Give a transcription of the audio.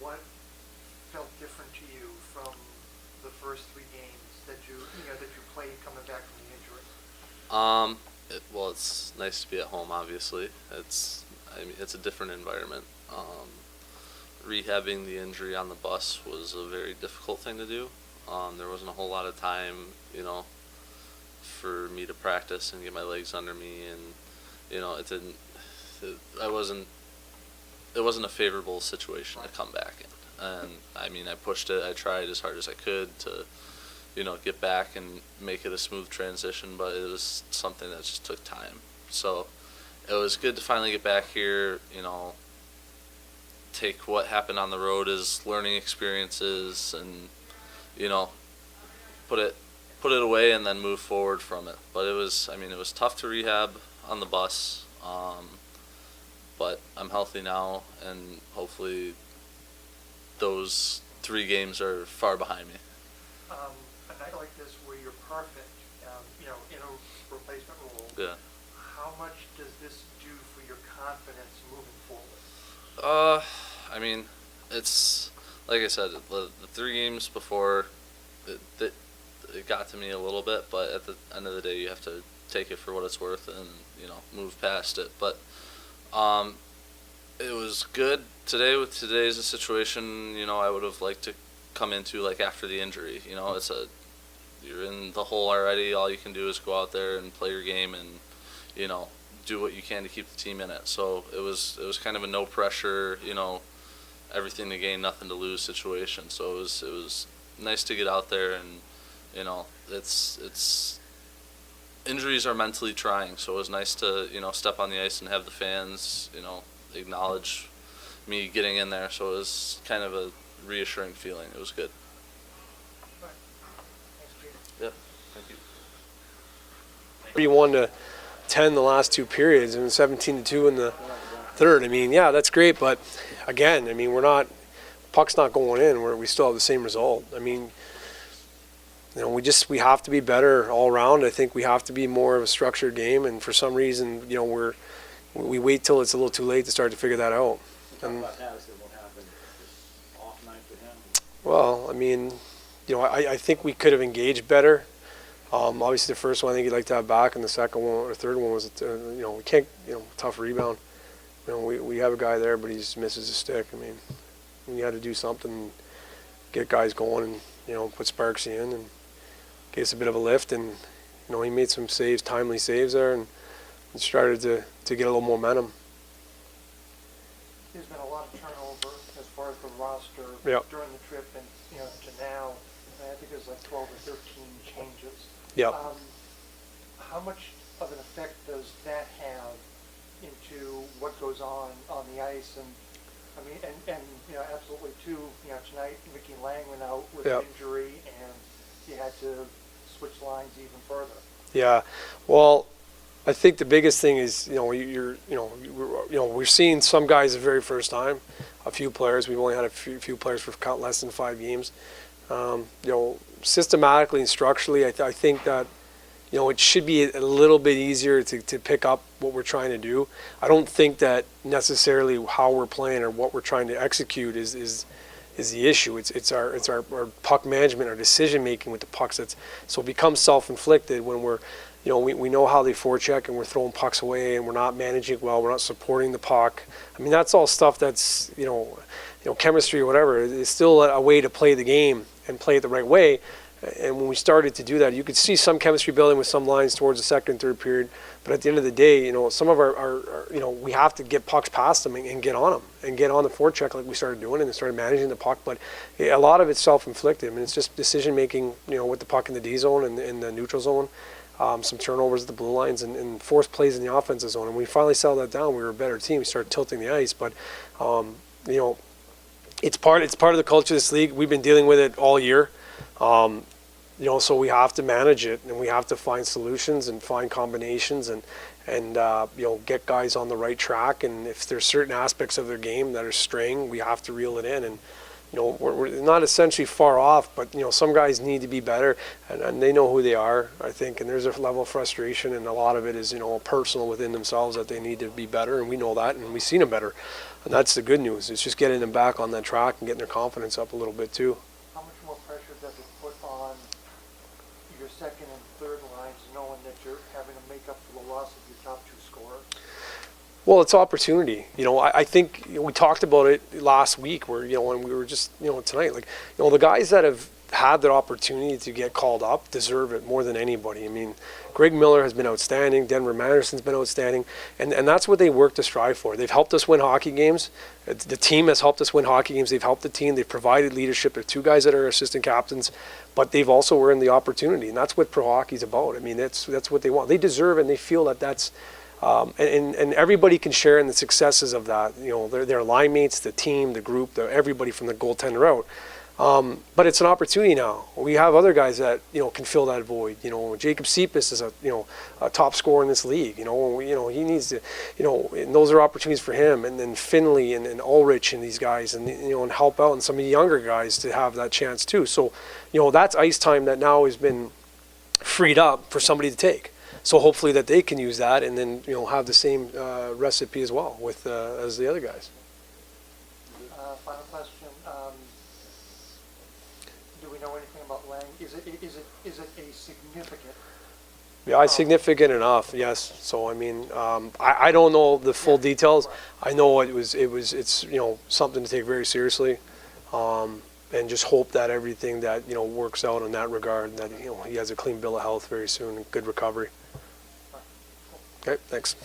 What felt different to you from the first 3 games that that you played coming back from the injury? Well, it's nice to be at home. Obviously, it's a different environment. Rehabbing the injury on the bus was a very difficult thing to do. There wasn't a whole lot of time, for me to practice and get my legs under me, and it didn't. It wasn't a favorable situation to come back in. And I pushed it. I tried as hard as I could to, get back and make it a smooth transition, but it was something that just took time. So it was good to finally get back here, take what happened on the road as learning experiences and, put it away and then move forward from it. But it was tough to rehab on the bus, but I'm healthy now, and hopefully those 3 games are far behind me. A night like this where you're perfect, in a replacement role, Yeah. how much does this do for your confidence moving forward? It's like I said, the 3 games before, it got to me a little bit, but at the end of the day, you have to take it for what it's worth and move past it. But it was good today. With today's situation, I would have liked to come into like after the injury. You're in the hole already. All you can do is go out there and play your game and do what you can to keep the team in it. So it was kind of a no pressure, everything to gain, nothing to lose situation. So it was nice to get out there, and it's injuries are mentally trying. So it was nice to step on the ice and have the fans acknowledge me getting in there. So it was kind of a reassuring feeling. It was good. Right. Thanks, Gene. Yep. Thank you. 31-10 the last 2 periods and 17-2 in the third. That's great, but again, puck's not going in. We still have the same result. We have to be better all around. I think we have to be more of a structured game, and for some reason, we wait till it's a little too late to start to figure that out. And, well, I think we could have engaged better. Obviously, the first one I think you'd like to have back, and the second one or third one was, we can't, tough rebound. We have a guy there, but he just misses his stick. We had to do something, get guys going, and put Sparksy in and get us a bit of a lift. And he made some saves, timely saves there, and started to get a little momentum. There's been a lot of turnover as far as the roster during the trip and to now. I think there's like 12 or 13 changes. Yeah. How much of an effect does that have into what goes on the ice? And absolutely too. Tonight Mickey Lang went out with an injury, and you had to switch lines even further. Yeah. Well, I think the biggest thing is we're seeing some guys the very first time. A few players. We've only had a few players for less than 5 games. Systematically and structurally, I think that it should be a little bit easier to pick up what we're trying to do. I don't think that necessarily how we're playing or what we're trying to execute is the issue. It's our puck management, our decision making with the pucks. So it becomes self-inflicted when we're we know how they forecheck and we're throwing pucks away and we're not managing it well. We're not supporting the puck. That's all stuff that's chemistry or whatever. It's still a way to play the game and play it the right way. And when we started to do that, you could see some chemistry building with some lines towards the second and third period. But at the end of the day, some of our we have to get pucks past them and get on them and get on the forecheck like we started doing and started managing the puck. But a lot of it's self-inflicted. It's just decision making, with the puck in the D zone and in the neutral zone. Some turnovers at the blue lines and forced plays in the offensive zone. And we finally settled that down. We were a better team. We started tilting the ice. But, it's part of the culture of this league. We've been dealing with it all year. So we have to manage it, and we have to find solutions and find combinations and get guys on the right track. And if there's certain aspects of their game that are straying, we have to reel it in. And we're not essentially far off, but, some guys need to be better, and they know who they are, I think, and there's a level of frustration, and a lot of it is, personal within themselves that they need to be better, and we know that, and we've seen them better. And that's the good news. It's just getting them back on that track and getting their confidence up a little bit, too. How much more pressure does it put on your second and third lines, knowing that you're having to make up for the loss of your top two scorers? Well, it's opportunity. I think we talked about it last week where, when we were just, tonight, like, the guys that have had the opportunity to get called up deserve it more than anybody. I mean, Greg Miller has been outstanding. Denver Manderson's been outstanding. And that's what they work to strive for. They've helped us win hockey games. The team has helped us win hockey games. They've helped the team. They've provided leadership. There are two guys that are assistant captains, but they've also earned the opportunity. And that's what pro hockey's about. I mean, that's what they want. They deserve it, and they feel that that's and everybody can share in the successes of that. Their line mates, the team, the group, everybody from the goaltender out. But it's an opportunity now. We have other guys that can fill that void. Jacob Cepas is a top scorer in this league. He needs to. And those are opportunities for him. And then Finley and Ulrich and these guys, and help out and some of the younger guys to have that chance too. So, that's ice time that now has been freed up for somebody to take. So hopefully that they can use that and then have the same recipe as well with as the other guys. Final question. Do we know anything about Lang? Is it a significant? Yeah, significant enough. Yes. So I mean, I don't know the full details. I know it's something to take very seriously, and just hope that everything that works out in that regard. That he has a clean bill of health very soon and good recovery. Okay. Thanks.